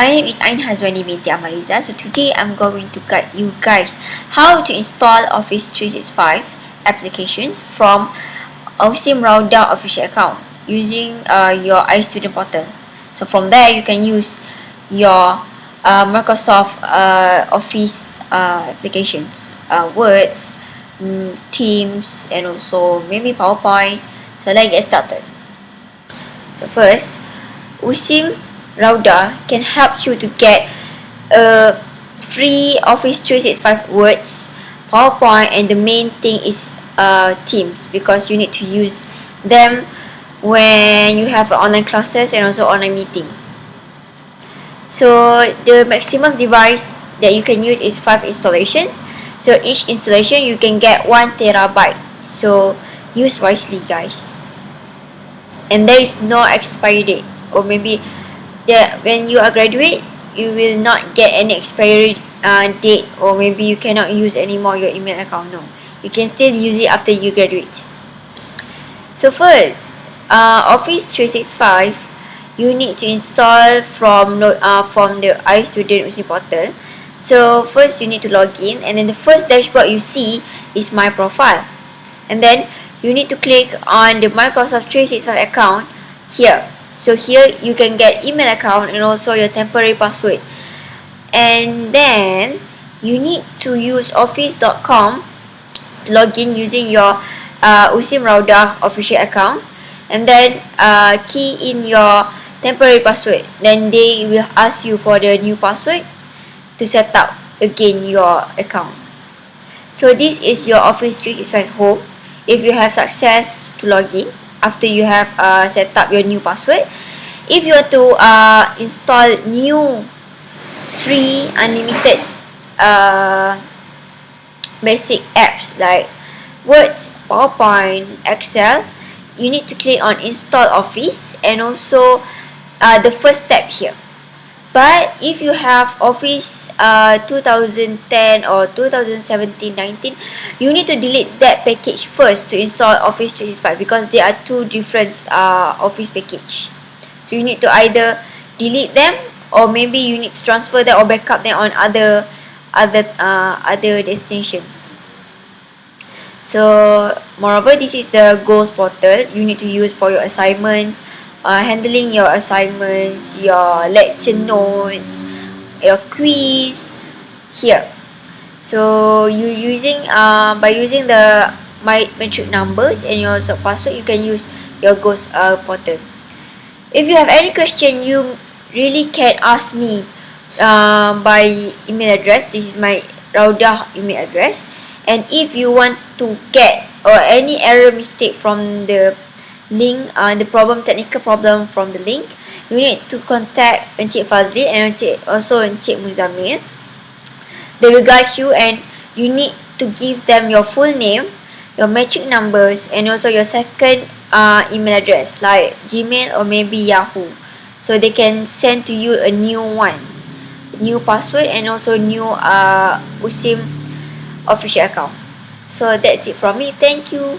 My name is Ain Hazwani binti Amariza. So today I'm going to guide you guys how to install Office 365 applications from USIM Rauda official account using your iStudent portal. So from there you can use your Microsoft Office applications, Words, Teams, and also maybe PowerPoint. So let's get started. So first, USIM Rauda can help you to get a free Office 365 Words, PowerPoint, and the main thing is Teams, because you need to use them when you have online classes and also online meeting. So the maximum device that you can use is 5 installations. So each installation you can get 1 terabyte. So use wisely, guys. And there is no expiry date, or maybe when you are graduate you will not get any expiry date, or maybe you cannot use anymore your email account. No, you can still use it after you graduate. So first, Office 365 you need to install from the iStudent USIM portal. So first you need to log in, and then the first dashboard you see is my profile, and then you need to click on the Microsoft 365 account here. So here you can get email account and also your temporary password. And then you need to use office.com to log in using your USIM Rauda official account, and then key in your temporary password. Then they will ask you for the new password to set up again your account. So this is your Office 365 home. If you have success to log in after you have set up your new password, if you want to install new free unlimited basic apps like Words, PowerPoint, Excel, you need to click on install Office and also the first step here. But if you have Office 2010 or 2017-19, you need to delete that package first to install Office 365, because there are two different Office package. So you need to either delete them, or maybe you need to transfer them or backup them on other destinations. So moreover, this is the goals portal you need to use for your assignments, handling your assignments, your lecture notes, your quiz here. So by using the my metric numbers and your password, you can use your goals portal. If you have any question, you really can ask me by email address. This is my Rauda email address. And if you want to get or any error mistake from the link, technical problem from the link, you need to contact Encik Fazli and also Encik Muzamil. They will guide you, and you need to give them your full name, your metric numbers, and also your second email address like Gmail or maybe Yahoo, so they can send to you a new one, new password, and also new USIM official account. So that's it from me. Thank you.